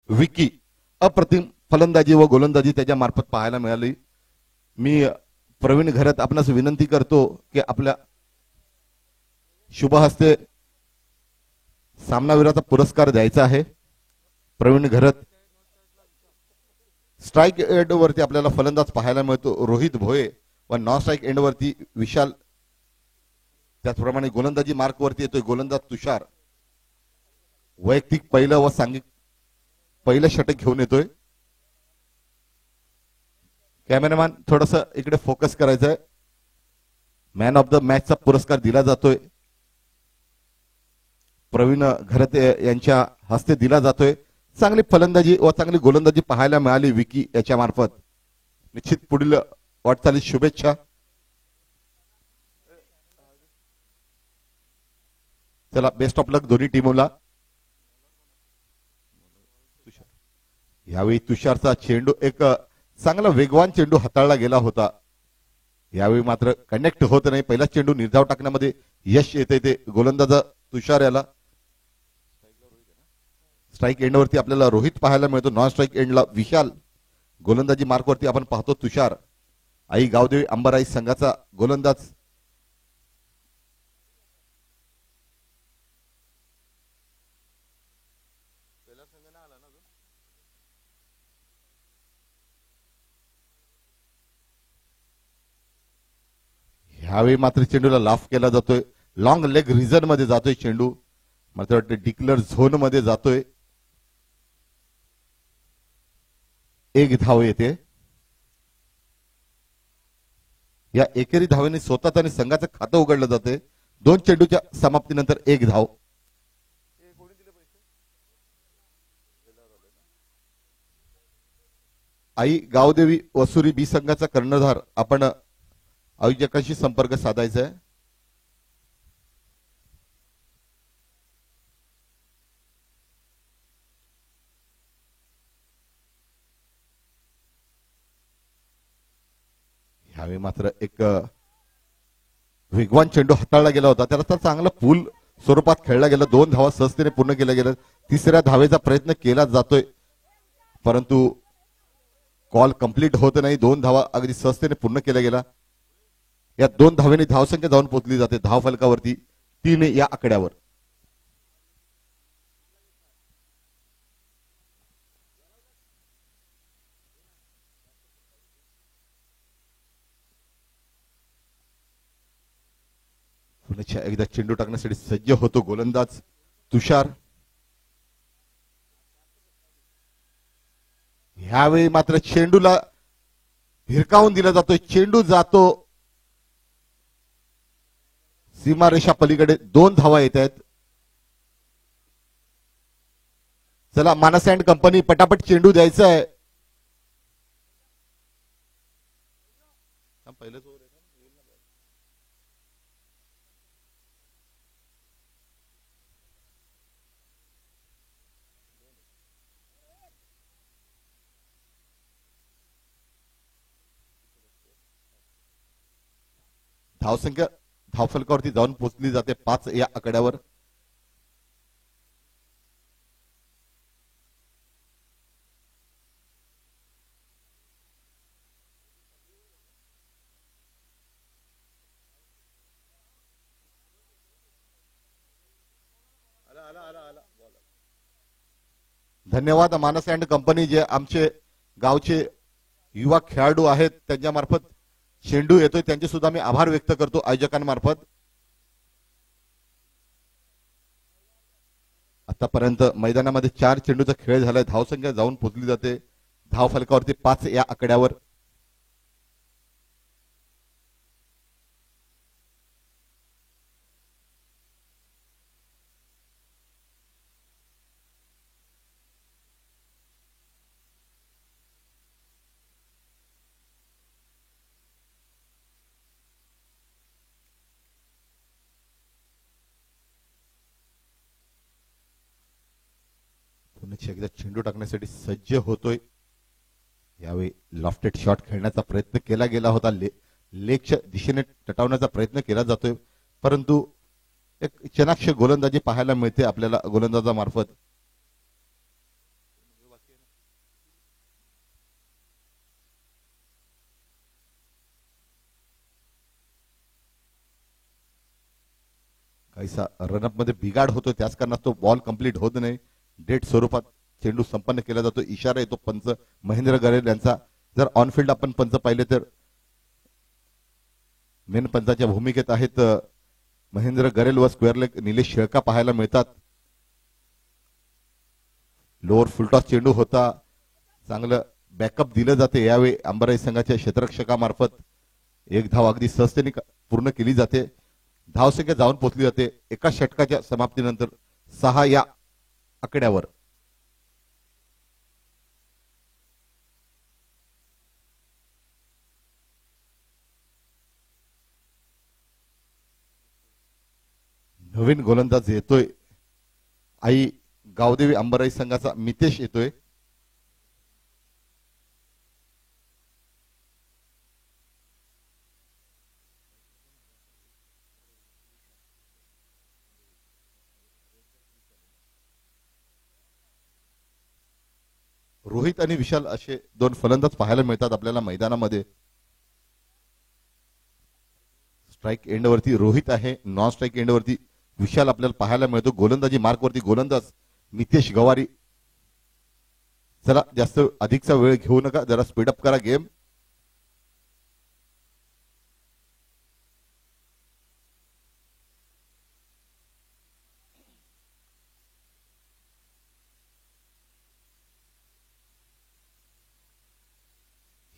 विकी अप्रतिम फलंदाजी व गोलंदाजी त्याच्या मार्फत पाहायला मिळाली। मी प्रवीण घरत आपणास विनंती करतो की आपल्या शुभ हस्ते सामनावीराचा पुरस्कार द्यायचा आहे। प्रवीण घरत स्ट्राइक एंड वरती आपल्याला फलंदाज पाहायला मिळतो रोहित भोये व नॉन स्ट्राइक एंड वरती विशाल, त्याचप्रमाणे गोलंदाजी मार्क वरती येतोय गोलंदाज तुषार। वैयक्तिक पहिलं व सांघिक पहिलं षटक घेऊन येतोय। कॅमेरामॅन थोडस इकडे फोकस करायचं आहे। मॅन ऑफ द मॅचचा पुरस्कार दिला जातोय प्रवीण घरत यांच्या हस्ते दिला जातोय। चांगली फलंदाजी व चांगली गोलंदाजी पाहायला मिळाली विकी याच्या मार्फत। निश्चित पुढील वाटचालीस शुभेच्छा। चला बेस्ट ऑफ लक दोन्ही टीमला। यावेळी तुषारचा चेंडू एक चांगला वेगवान चेंडू हाताळला गेला होता। यावेळी मात्र कनेक्ट होत नाही। पहिला चेंडू निर्धाव टाकण्यामध्ये यश येते ते गोलंदाज तुषार याला। स्ट्राइक एंड वरती आपल्याला रोहित पाहायला मिळतो, नॉन स्ट्राइक एंडला विशाल। गोलंदाजी मार्क वरती आपण पाहतो तुषार। आई गावदेवी अंबाराई संघाचा गोलंदाज ह्यावेळी मात्र चेंडूला लाफ केला जातोय। लॉंग लेग रिझन मध्ये जातोय चेंडू, मात्र वाटतं डिक्लेअर झोन मध्ये जातोय। एक धाव येते। या एकेरी धावेने स्वतःच आणि संघाचं खातं उघडलं जाते। दोन चेंडूच्या समाप्तीनंतर एक धाव। आई गावदेवी वसुरी बी संघाचा कर्णधार आपण आयोजकांशी संपर्क साधायचा आहे। ह्यावेळी मात्र एक वेगवान चेंडू हाताळला गेला होता, त्याला तर चांगला पूल स्वरूपात खेळला गेला। दोन धावा सहजतेने पूर्ण केल्या गेल्या। तिसऱ्या धावेचा प्रयत्न केला जातोय परंतु कॉल कंप्लीट होत नाही। दोन धावा अगदी सहजतेने पूर्ण केल्या गेला। या दोन धावेने धावसंख्या जाऊन पोहोचली जाते धाव फलकावरती 3 या आकड्यावर। पुन्हा एकदा चेंडू टाकण्यासाठी सज्ज होतो गोलंदाज तुषार। ह्यावेळी मात्र चेंडूला भिरकावून दिला जातोय। चेंडू जातो सीमारेषा पलीकडे। दोन धावा येत आहेत। चला मानस अँड कंपनी पटापट चेंडू द्यायचा आहे। धावसंख्या धावफलकावरती जाऊन पोहोचली जाते 5 या आकड्यावर। धन्यवाद मानस अँड कंपनी, जे आमचे गावचे युवा खेळाडू आहेत त्यांच्या मार्फत चेंडू येतोय, त्यांचे सुद्धा मी आभार व्यक्त करतो आयोजकांमार्फत। आतापर्यंत मैदानामध्ये 4 चेंडूचा खेळ झालाय। धावसंख्या जाऊन पोहोचली जाते धाव फलकावरती 5 या आकड्यावर। एकदा चेंडू टाकण्यासाठी सज्ज होतोय। यावेळी लॉफ्टेड शॉट खेळण्याचा प्रयत्न केला गेला होता, लेगच्या दिशेने टटावण्याचा प्रयत्न केला जातोय, परंतु एक चनाक्ष गोलंदाजी पाहायला मिळते आपल्याला गोलंदाजामार्फत। काहीसा रनअप मध्ये बिघाड होतो, त्याच कारणास्तव बॉल कंप्लीट होत नाही. डेट स्वरूपात चेंडू संपन्न केला जातो. इशारा येतो पंच महेंद्र गरेल यांचा. जर ऑनफिल्ड आपण पंच पाहिले तर मेन पंचाच्या भूमिकेत आहेत महेंद्र गरेल व स्क्वेअर लेग निलेश शेळका पाहायला मिळतात. लोअर फुलटॉस चेंडू होता. चांगलं बॅकअप दिलं जाते यावेळी अंबराई संघाच्या क्षेत्ररक्षकामार्फत. एक धाव अगदी सहजतेने पूर्ण केली जाते. धावसंख्या जाऊन पोहोचली जाते एका षटकाच्या समाप्तीनंतर 6 या आकड्यावर. नवीन गोलंदाज येतोय. आई गावदेवी अंबराई संघाचा मितेश येतोय. रोहित आणि विशाल असे दोन फलंदाज पाहायला मिळतात आपल्याला मैदानामध्ये. स्ट्राईक एंडवरती रोहित आहे, नॉन स्ट्राईक एंडवरती विशाल आपल्याला पाहायला मिळतो. गोलंदाजी मार्कवरती गोलंदाज मितेश गवारी. चला जास्त अधिकचा वेळ घेऊ नका, जरा स्पीडअप करा गेम.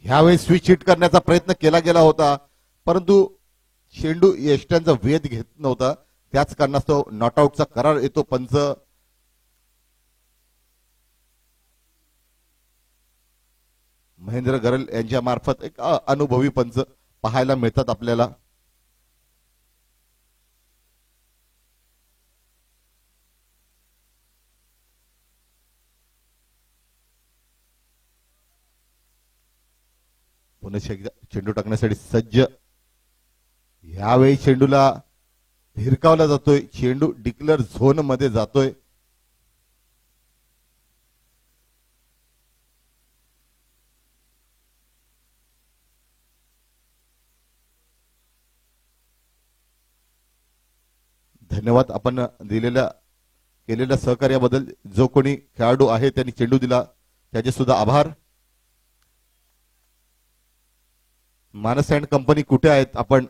ह्यावेळी स्विच हिट करण्याचा प्रयत्न केला गेला होता, परंतु चेंडू यष्ट्यांचा वेध घेत नव्हता. त्याच कारणास्तव नॉटआउटचा करार येतो. पंच महेंद्र गरेल यांच्या मार्फत एक अनुभवी पंच पाहायला मिळतात आपल्याला. पुन्हा एकदा चेंडू टाकण्यासाठी सज्ज. यावेळी चेंडूला भिरकावला जातोय. चेंडू डिक्लेअर झोन मध्ये जातोय. धन्यवाद आपण केलेल्या सहकार्याबद्दल. जो कोणी खेळाडू आहे त्यांनी चेंडू दिला त्याचे सुद्धा आभार. मानस अँड कंपनी कुठे आहेत आपण?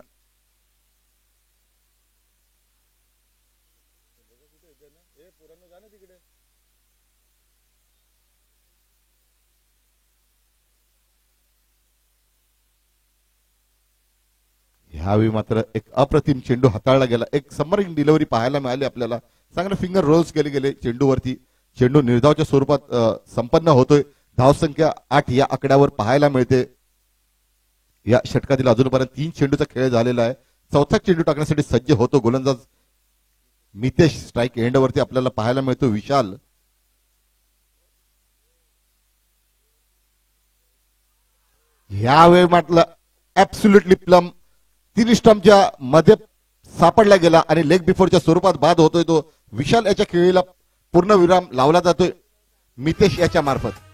ह्यावेळी मात्र एक अप्रतिम चेंडू हाताळला गेला. एक समरिंग डिलिव्हरी पाहायला मिळाली आपल्याला. चांगले फिंगर रोल्स केले गेले चेंडूवरती. चेंडू निर्धावच्या स्वरूपात संपन्न होतोय. धावसंख्या 8 या आकड्यावर पाहायला मिळते. या षटकातील अजूनपर्यंत 3 चेंडूचा खेळ झालेला आहे. चौथा चेंडू टाकण्यासाठी सज्ज होतो गोलंदाज मितेश. स्ट्राईक एंडवरती आपल्याला पाहायला मिळतो विशाल. ह्यावेळी म्हटलं ऍब्सोल्युटली प्लम 3 स्टंपच्या मध्ये सापडला गेला आणि लेग बिफोरच्या स्वरूपात बाद होतोय तो. विशाल याच्या खेळीला पूर्ण विराम लावला जातोय मितेश याच्या मार्फत.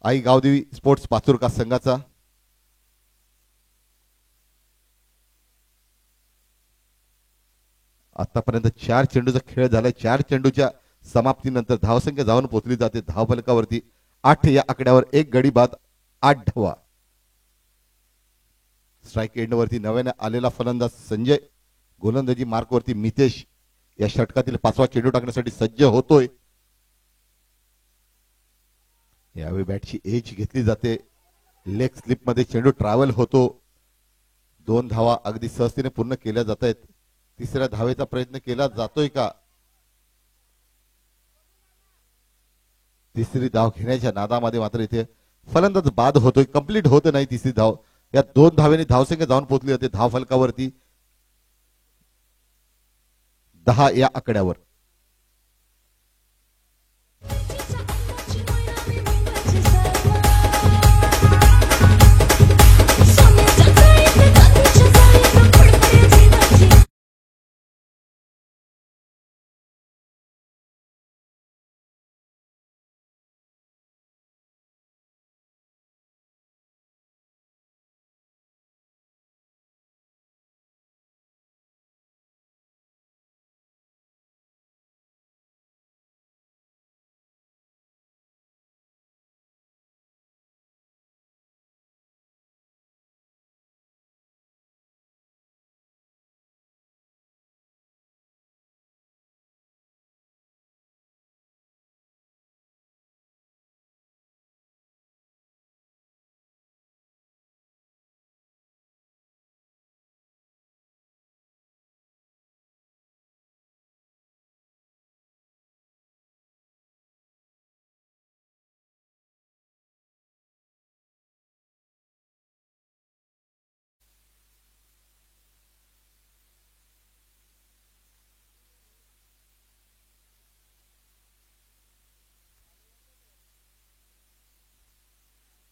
आई गावदेवी स्पोर्ट्स पाचुरका संघाचा आतापर्यंत 4 चेंडूचा खेळ झालाय. 4 चेंडूच्या समाप्तीनंतर धावसंख्या जाऊन पोहोचली जाते धावफलकावरती 8 या आकड्यावर. एक गडी बाद 8 धावा. स्ट्राईक एंडवरती नव्याने आलेला फलंदाज संजय. गोलंदाजी मार्कवरती मितेश या षटकातील 5वा चेंडू टाकण्यासाठी सज्ज होतोय. यावेळी बॅटची एज घेतली जाते. लेग स्लिप मध्ये चेंडू ट्रॅव्हल होतो. 2 धावा अगदी सहजतेने पूर्ण केल्या जात आहेत. तिसऱ्या धावेचा प्रयत्न केला जातोय का? तिसरी धाव घेण्याच्या नादामध्ये मात्र इथे फलंदाज बाद होतोय. कंप्लीट होत नाही तिसरी धाव. या 2 धावेने धावसंख्या जाऊन पोहोचली होते धाव फलकावरती 10 या आकड्यावर.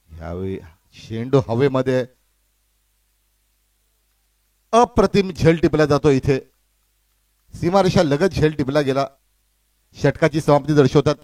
यावेळी शेंडू हवेमध्ये अप्रतिम झेल टिपला जातो. इथे सीमारेषा लगत झेल टिपला गेला. षटकाची समाप्ती दर्शवतात.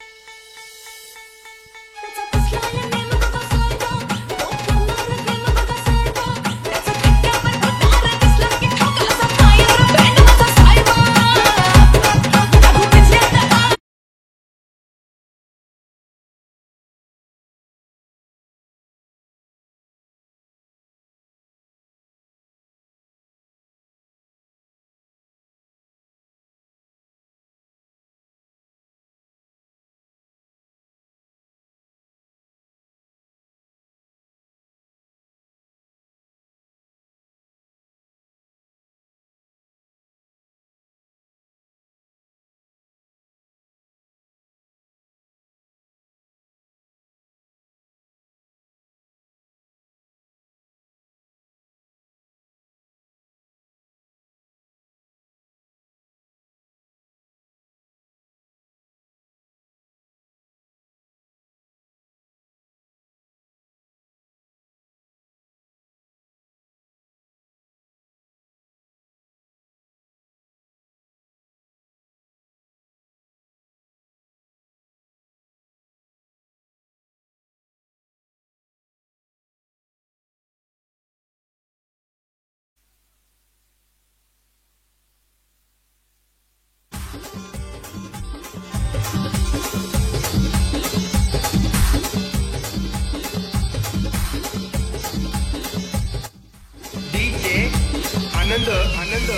आनंद आनंद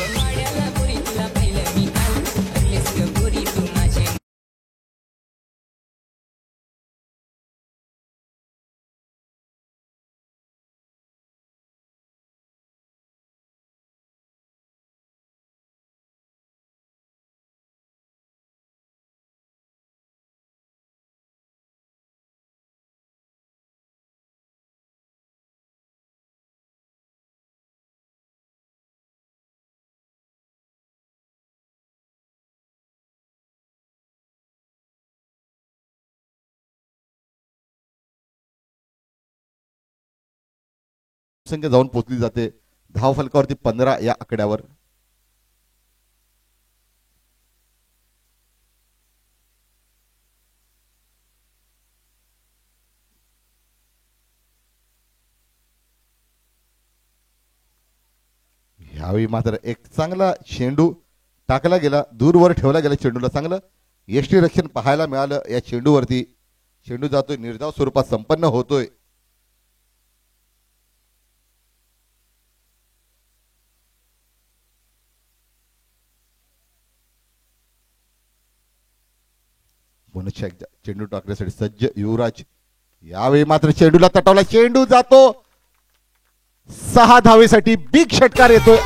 संख्या जाऊन पोहोचली जाते धाव फलकावरती 15 या आकड्यावर. यावेळी मात्र एक चांगला चेंडू टाकला गेला. दूरवर ठेवला गेला चेंडूला. चांगलं यष्टीरक्षण पाहायला मिळालं या चेंडूवरती. चेंडू जातोय निर्धाव स्वरूपात संपन्न होतोय. पुन्हा एकदा चेंडू टाकण्यासाठी सज्ज युवराज. यावेळी मात्र चेंडूला तटवला. चेंडू जातो 6 धावेसाठी बिग षटकार येतोय.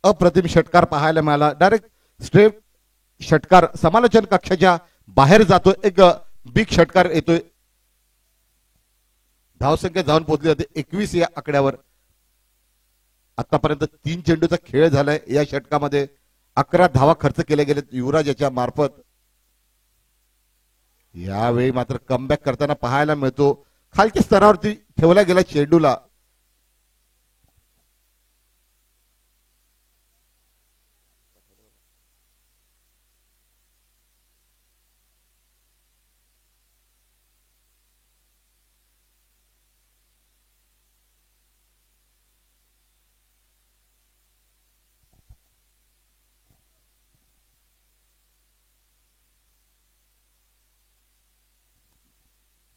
अप्रतिम षटकार पाहायला मिळाला. डायरेक्ट स्ट्रेट षटकार समालोचन कक्षाच्या बाहेर जातोय. एक बिग षटकार येतोय. धावसंख्या जाऊन पोहोचली जाते 21 या आकड्यावर. आतापर्यंत 3 चेंडूचा खेळ झालाय. या षटकामध्ये 11 धावा खर्च केले गेले युवराज याच्या मार्फत. यावेळी मात्र कमबॅक करताना पाहायला मिळतो. खालच्या स्तरावरती ठेवला गेला चेंडूला.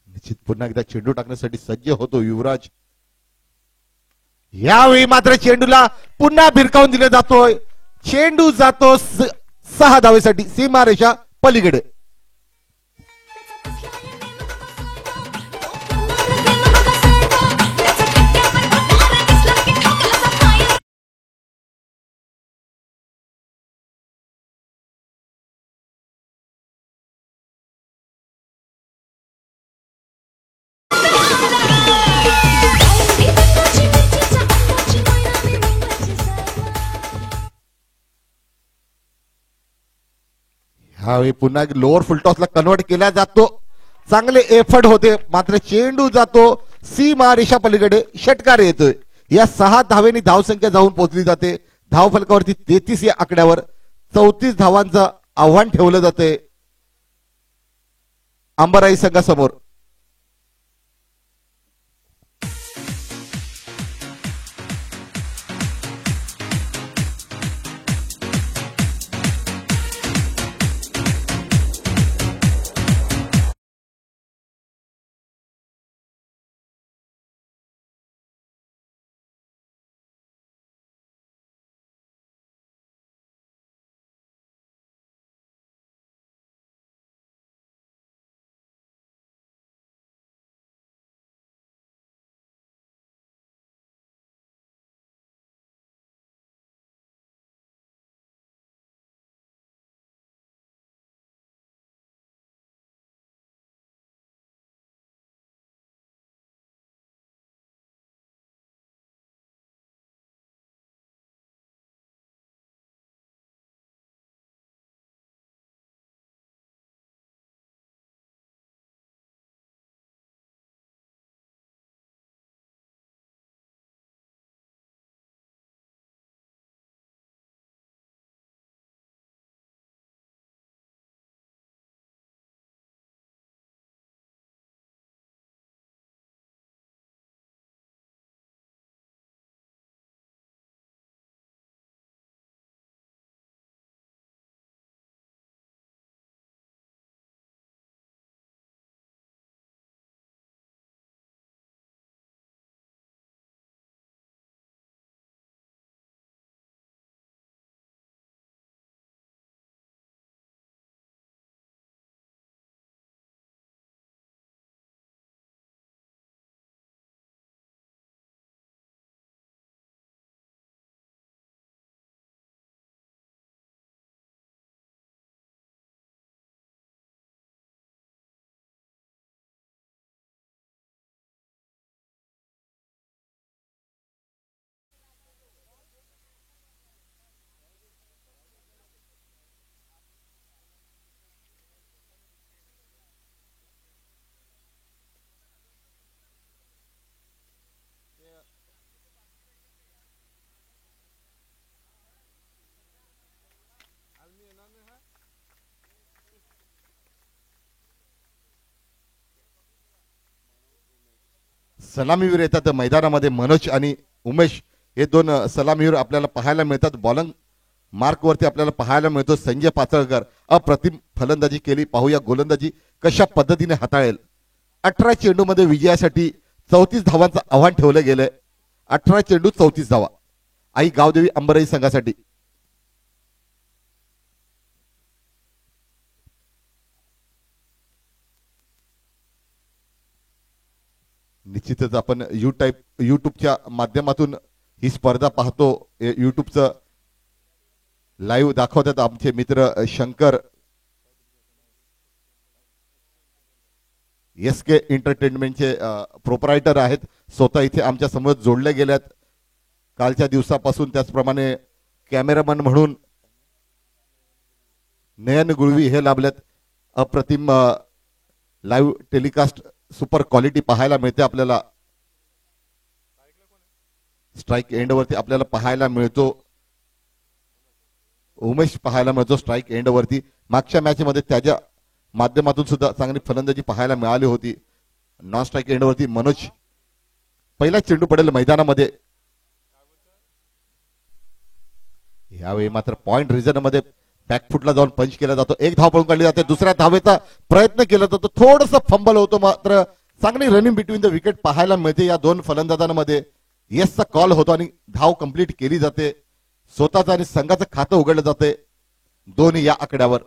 निश्चित पुन्हा एकदा चेंडू टाकण्यासाठी सज्ज होतो युवराज. यावेळी मात्र चेंडूला पुन्हा भिरकावून दिला जातोय. चेंडू जातो 6 धावेसाठी सीमारेषा पलीकडे. ह्यावेळी पुन्हा एक लोअर फुलटॉसला कन्वर्ट केला जातो. चांगले एफर्ट होते मात्र चेंडू जातो सीमा रेषा पलीकडे. षटकार येतोय. या 6 धावेनी धावसंख्या जाऊन पोहोचली जाते. धावफलकावरती 33 या आकड्यावर 34 धावांचं आव्हान ठेवलं जाते अंबराई संघासमोर. सलामीवीर येतात मैदानामध्ये. मनोज आणि उमेश हे दोन सलामीवीर आपल्याला पाहायला मिळतात. बॉलिंग मार्कवरती आपल्याला पाहायला मिळतो संजय पाचळकर. अप्रतिम फलंदाजी केली. पाहूया गोलंदाजी कशा पद्धतीने हाताळेल. 18 चेंडूमध्ये विजयासाठी 34 धावांचं आव्हान ठेवलं गेलंय. 18 चेंडू 34 धावा आई गावदेवी अंबराई संघासाठी. निश्चितच आपण युट्यूबच्या माध्यमातून ही स्पर्धा पाहतो. युट्यूबचं लाईव्ह दाखवतात आमचे मित्र शंकर SK एंटरटेनमेंटचे प्रोप्रायटर आहेत. स्वतः इथे आमच्या समोर जोडले गेल्यात कालच्या दिवसापासून. त्याचप्रमाणे कॅमेरामन म्हणून नयन गुळवी हे लाभल्यात. अप्रतिम लाईव्ह टेलिकास्ट सुपर क्वालिटी पाहायला मिळते आपल्याला. स्ट्राईक एंडवरती आपल्याला पाहायला मिळतो उमेश पाहायला मिळतो स्ट्राईक एंडवरती. मागच्या मॅच मध्ये त्याच्या माध्यमातून सुद्धा चांगली फलंदाजी पाहायला मिळाली होती. नॉन स्ट्राईक एंडवरती मनोज. पहिला चेंडू पडेल मैदानामध्ये. यावेळी मात्र पॉइंट रिजन मध्ये बॅकफुटला जाऊन पंच केला जातो. एक धाव पळून काढली जाते. दुसऱ्या धावेचा प्रयत्न केला जातो. थोडस फंबल होतो मात्र चांगली रनिंग बिटवीन द विकेट पाहायला मिळते या दोन फलंदाजांमध्ये. येसचा कॉल होतो आणि धाव कंप्लीट केली जाते. स्वतःचं आणि संघाचं खातं उघडलं जाते दोन्ही या आकड्यावर.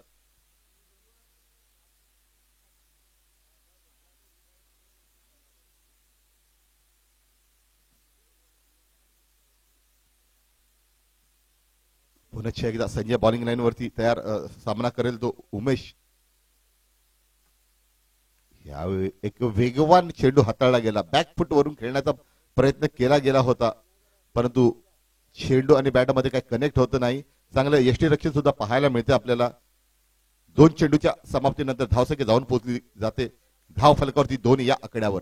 पुन्हा एकदा संजय बॉलिंग लाईन वरती तयार. सामना करेल तो उमेश. यावेळी एक वेगवान चेंडू हाताळला गेला. बॅकफुट वरून खेळण्याचा प्रयत्न केला गेला होता परंतु चेंडू आणि बॅटमध्ये काही कनेक्ट होत नाही. चांगलं यष्टीरक्षण सुद्धा पाहायला मिळते आपल्याला. 2 चेंडूच्या समाप्तीनंतर धावसंख्या जाऊन पोहोचली जाते धाव फलकावरती 2 या आकड्यावर.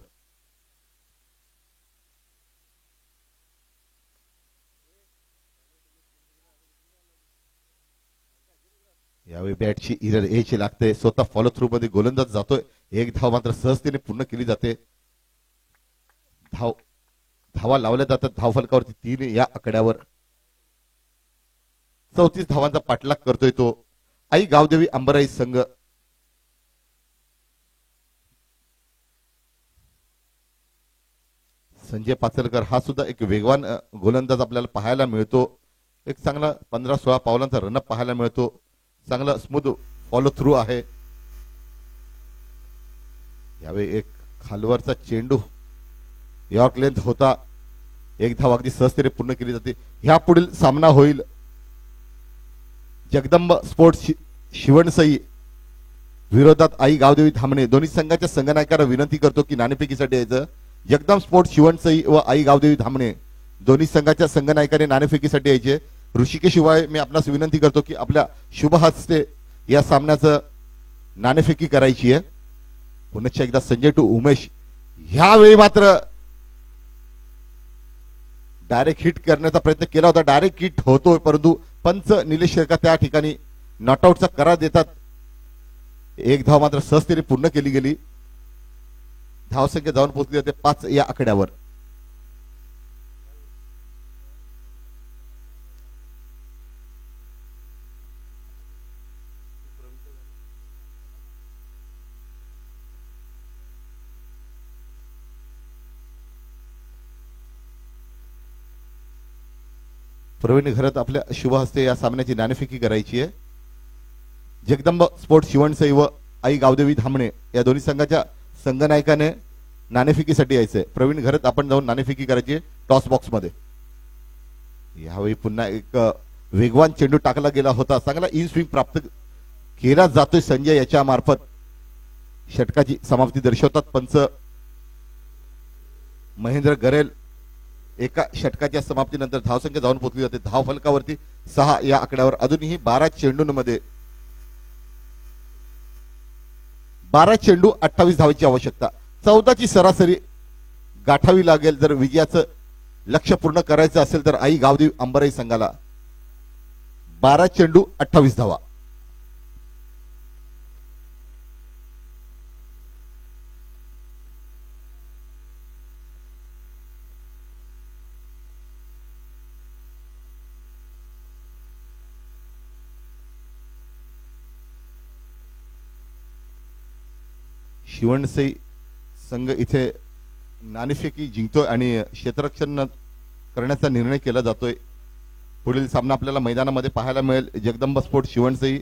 यावेळी बॅटची इरर एच लागते. स्वतः फॉलो थ्रू मध्ये गोलंदाज जातोय. एक धाव मात्र सहजतेने पूर्ण केली जाते. धावा लावल्या जातात धाव फलकावरती 3 या आकड्यावर. 34 धावांचा पाठलाग करतोय तो आई गावदेवी अंबराई संघ. संजय पाचलकर हा सुद्धा एक वेगवान गोलंदाज आपल्याला पाहायला मिळतो. एक चांगला 15-16 पावलांचा रनअप पाहायला मिळतो. चांगला स्मूथ फॉलो थ्रू आहे. यावेळी एक खालवरचा चेंडू यॉर्क लेंथ होता. एक धाव अगदी सहजतेने पूर्ण केली जाते. ह्या पुढील सामना होईल जगदंब स्पोर्ट्स शिवणसई विरोधात आई गावदेवी धामणे. दोन्ही संघाच्या संघनायकांना विनंती करतो की नाणेफेकीसाठी यायचं. जगदंब स्पोर्ट्स शिवणसई व आई गावदेवी धामणे दोन्ही संघाच्या संघनायकाने नाणेफेकीसाठी यायचे. ऋषिकेश शिवाय मी आपणास विनंती करतो की आपल्या शुभ हस्ते या सामन्याचं नाणेफेकी करायची आहे. पुन्हा एकदा संजय टू उमेश. ह्यावेळी मात्र डायरेक्ट हिट करण्याचा प्रयत्न केला होता. डायरेक्ट हिट होतोय परंतु पंच निलेश शेरका त्या ठिकाणी नॉटआउटचा करार देतात. एक धाव मात्र सहजतेने पूर्ण केली गेली. धावसंख्या जाऊन पोहोचली जाते 5 या आकड्यावर. प्रवीण घरत आपल्या शुभ हस्ते या सामन्याची नाणेफेकी करायची आहे. जगदंब स्पोर्ट्स शिवणसई व आई गावदेवी धामणे या दोन्ही संघाच्या संघनायकाने नाणेफेकीसाठी यायचंय. प्रवीण घरत आपण जाऊन नाणेफेकी करायची आहे टॉस बॉक्स मध्ये. यावेळी पुन्हा एक वेगवान चेंडू टाकला गेला होता. चांगला इन स्विंग प्राप्त केला जातोय संजय याच्या मार्फत. षटकाची समाप्ती दर्शवतात पंच महेंद्र गरेल. एका षटकाच्या समाप्तीनंतर धावसंख्या जाऊन पोहोचली जाते धाव फलकावरती 6 या आकड्यावर. अजूनही 12 चेंडूंमध्ये 12 चेंडू 28 धावांची आवश्यकता. 14ची सरासरी गाठावी लागेल जर विजयाचं लक्ष्य पूर्ण करायचं असेल तर आई गावदेवी अंबराई संघाला. 12 चेंडू 28 धावा. शिवणसई संघ इथे नाणेफेकी जिंकतोय आणि क्षेत्ररक्षण करण्याचा निर्णय केला जातोय। पुढील सामना आपल्याला मैदानामध्ये पाहायला मिळेल जगदंबा स्पोर्ट शिवणसई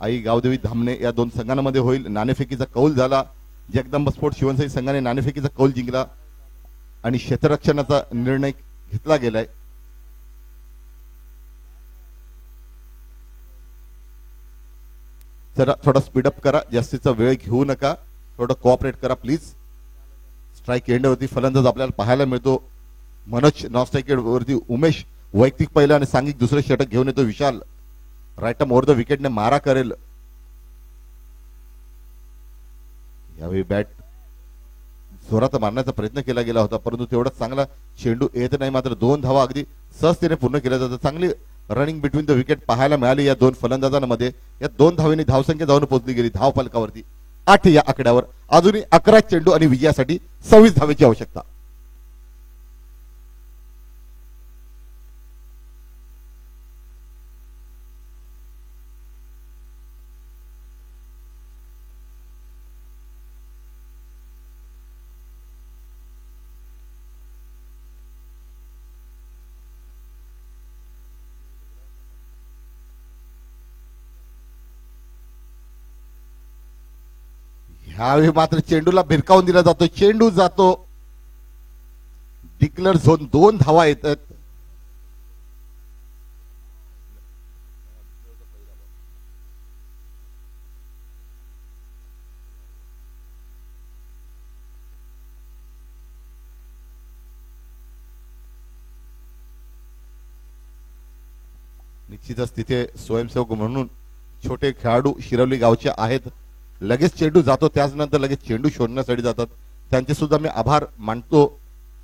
आई गावदेवी धामणे या दोन संघांमध्ये होईल। नाणेफेकीचा कौल झाला, जगदंबा स्पोर्ट शिवणसई संघाने नाणेफेकीचा कौल जिंकला आणि क्षेत्ररक्षणाचा निर्णय घेतला गेलाय। जरा थोडा स्पीडअप करा, जास्तीचा वेळ घेऊ नका, थोडं कोऑपरेट करा प्लीज। स्ट्राईक एंडवरती फलंदाज आपल्याला पाहायला मिळतो मनोज, नॉन स्ट्राईक वरती उमेश वैयक्तिक पहिला आणि सांघिक दुसरे षटक घेऊन येतो विशाल। राईट ओव्हर द विकेटने मारा करेल। यावेळी बॅट जोरात मारण्याचा प्रयत्न केला गेला होता परंतु तेवढा चांगला चेंडू येत नाही, मात्र 2 धावा अगदी सहजतेने पूर्ण केल्या जातात। चांगली रनिंग बिटवीन द विकेट पाहायला मिळाली या दोन फलंदाजांमध्ये। या 2 धावेने धावसंख्या जाऊन पोहोचली गेली धाव फलकावरती 8 या आकड्यावर। अजूनही 11 चेंडू आणि विजयासाठी 26 धावेची आवश्यकता। ह्यावेळी मात्र चेंडूला भिरकावून दिला जातो, चेंडू जातो डिक्लेअर झोन। 2 धावा येतात। निश्चितच तिथे स्वयंसेवक म्हणून छोटे खेळाडू शिरवली गावचे आहेत। लगेच चेंडू जातो त्याचनंतर लगेच चेंडू शोधण्यासाठी जातात, त्यांचे सुद्धा मी आभार मानतो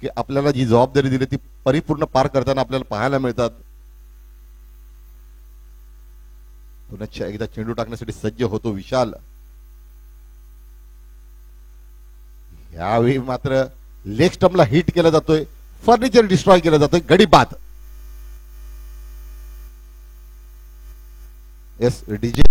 की आपल्याला जी जबाबदारी दिली ती परिपूर्ण पार करताना आपल्याला पाहायला मिळतात। पुन्हा एकदा चेंडू टाकण्यासाठी सज्ज होतो विशाल। यावेळी मात्र लेग स्टंपला हिट केला जातोय, फर्निचर डिस्ट्रॉय केला जातोय, गडी बाद। एस डीजे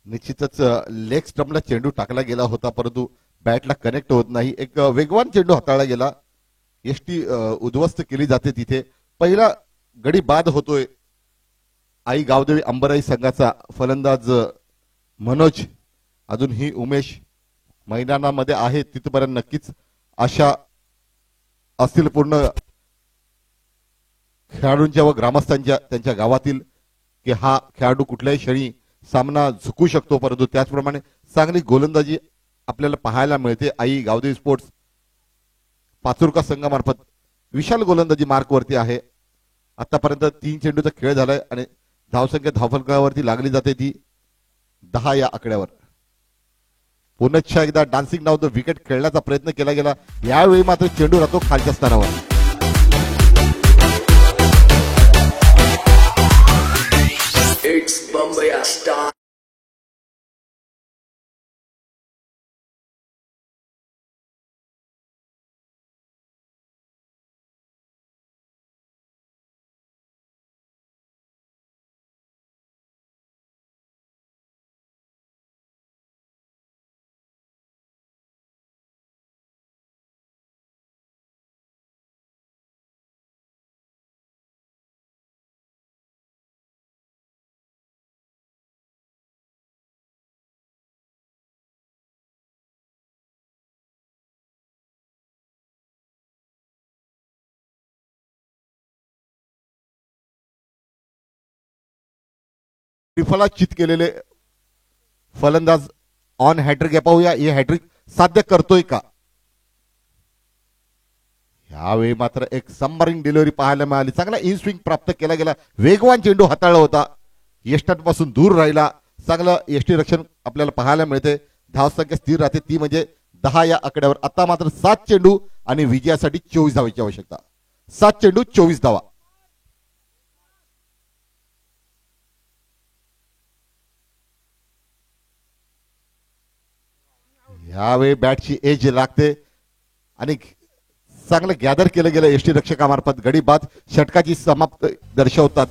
निश्चितच लेग स्टंपला चेंडू टाकला गेला होता परंतु बॅटला कनेक्ट होत नाही। एक वेगवान चेंडू हाताळला गेला, एसटी उद्ध्वस्त केली जाते तिथे। पहिला गडी बाद होतोय आई गावदेवी अंबराई संघाचा फलंदाज मनोज, अजूनही उमेश मैदानामध्ये आहे तिथपर्यंत नक्कीच आशा असतील पूर्ण खेळाडूंच्या व ग्रामस्थांच्या त्यांच्या गावातील की हा खेळाडू कुठल्याही क्षणी सामना झुकू शकतो, परंतु त्याचप्रमाणे चांगली गोलंदाजी आपल्याला पाहायला मिळते। आई गावदेवी स्पोर्ट्स पाचुरका संघामार्फत विशाल गोलंदाजी मार्कवरती आहे। आतापर्यंत 3 चेंडूचा खेळ झालाय आणि धावसंख्या धावफलकावरती लागली जाते ती 10 या आकड्यावर। पुन्हा एकदा डान्सिंग डाऊन द विकेट खेळण्याचा प्रयत्न केला गेला, यावेळी मात्र चेंडू राहतो खालच्या स्तरावर। It's Bombay Star. विफलाचित केलेले फलंदाज ऑन हॅट्रिक पाहूया, हे हॅट्रिक साध्य करतोय का। यावेळी मात्र एक सबमरीन डिलिव्हरी पाहायला मिळाली, चांगला इन स्विंग प्राप्त केला गेला, वेगवान चेंडू हाताळला होता, यष्टांपासून दूर राहिला, चांगलं यष्टी रक्षण आपल्याला पाहायला मिळते। धावसंख्या स्थिर राहते ती म्हणजे 10 या आकड्यावर। आता मात्र 7 चेंडू आणि विजयासाठी 24 धावांची आवश्यकता। 7 चेंडू 24 धावा। ह्यावेळी बॅटची एज लागते आणि चांगलं गॅदर केलं गेलं यष्टी रक्षकामार्फत गडी बाद षटकाची समाप्त दर्शवतात.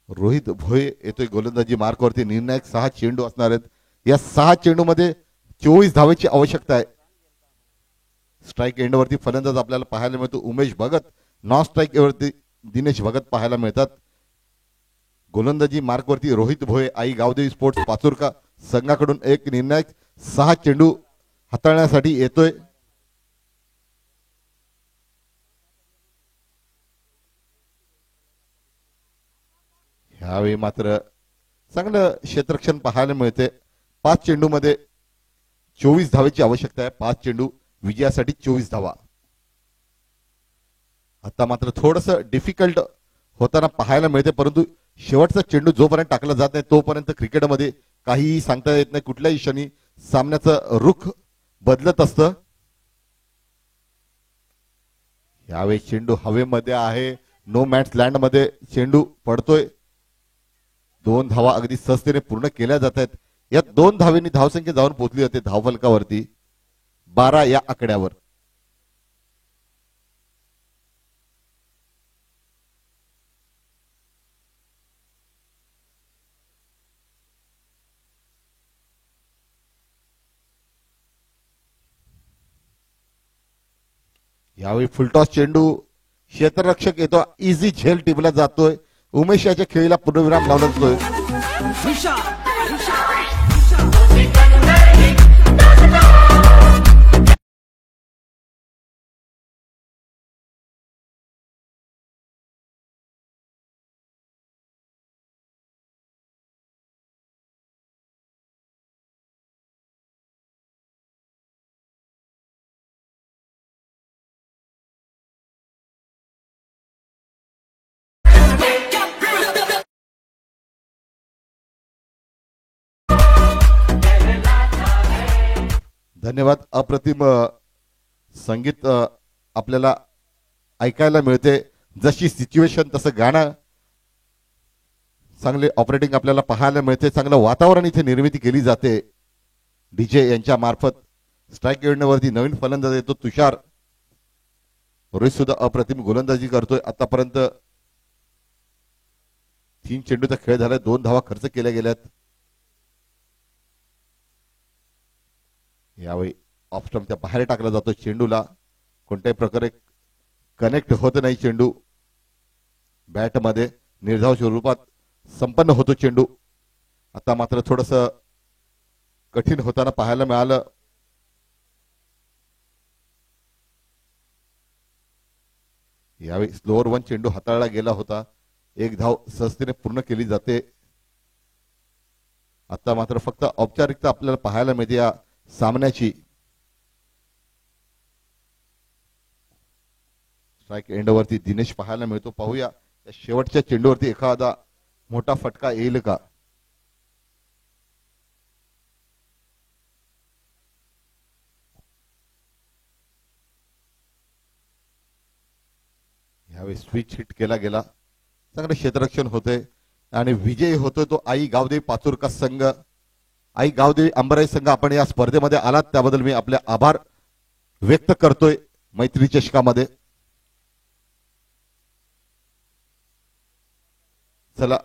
रोहित भोये येतोय गोलंदाजी मार्कवरती. निर्णायक 6 चेंडू असणार आहेत. या 6 चेंडू मध्ये 24 धावेची आवश्यकता आहे. स्ट्राईक एंडवरती फलंदाज आपल्याला पाहायला मिळतो उमेश भगत. नॉन स्ट्राईक वरती दिनेश भगत पाहायला मिळतात. गोलंदाजी मार्कवरती रोहित भोये आई गावदेवी स्पोर्ट्स पाचोरका संघाकडून एक निर्णायक 6 चेंडू हाताळण्यासाठी येतोय. ह्यावेळी मात्र चांगलं क्षेत्ररक्षण पाहायला मिळते. 5 चेंडू मध्ये 24 धावेची आवश्यकता आहे. 5 चेंडू विजयासाठी 24 धावा. आता मात्र थोडस डिफिकल्ट होताना पाहायला मिळते, परंतु शेवटचा चेंडू जोपर्यंत टाकला जात नाही तोपर्यंत क्रिकेटमध्ये काहीही सांगता येत नाही. कुठल्याही क्षणी सामन्याचं रुख बदलत असतं. यावेळी चेंडू हवेमध्ये आहे. नो मॅच लँड मध्ये चेंडू पडतोय. 2 धावा अगदी सहजतेने पूर्ण केल्या जात आहेत. या 2 धावेंनी धावसंख्या जाऊन पोहोचली होते धावफलकावरती 12 या आकड्यावर. यावेळी फुलटॉस चेंडू क्षेत्ररक्षक येतो. इझी झेल टिपला जातोय. उमेश याच्या खेळीला पूर्णविराम लावला जातोय. धन्यवाद. अप्रतिम संगीत आपल्याला ऐकायला मिळते. जशी सिच्युएशन तसं गाणं. चांगले ऑपरेटिंग आपल्याला पाहायला मिळते. चांगलं वातावरण इथे निर्मिती केली जाते डीजे यांच्या मार्फत. स्ट्राईक एंडवरती नवीन फलंदाज येतो तुषार. रोहित सुद्धा अप्रतिम गोलंदाजी करतोय. आतापर्यंत 3 चेंडूचा खेळ झालाय. 2 धावा खर्च केल्या गेल्यात. यावेळी ऑफ स्टंपच्या बाहेर टाकला जातो. चेंडूला कोणत्याही प्रकारे कनेक्ट होत नाही. चेंडू बॅट मध्ये निर्धाव स्वरूपात संपन्न होतो चेंडू. आता मात्र थोडस कठीण होताना पाहायला मिळालं. यावेळी स्लोअर 1 चेंडू हाताळला गेला होता. 1 धाव सहजतेने पूर्ण केली जाते. आता मात्र फक्त औपचारिकता आपल्याला पाहायला मिळते या सामन्याची. स्ट्राईक एंडवरती दिनेश पाहायला मिळतो. पाहूया या शेवटच्या चेंडूवरती एखादा मोठा फटका येईल का. यावेळी स्विच हिट केला गेला. चांगलं क्षेत्ररक्षण होते आणि विजयी होतोय तो आई गावदेवी पाचोरका संघ. आई गावदेवी अंबराई संघ आपण या स्पर्धेमध्ये आलात त्याबद्दल मी आपले आभार व्यक्त करतोय मैत्री चषकामध्ये. चला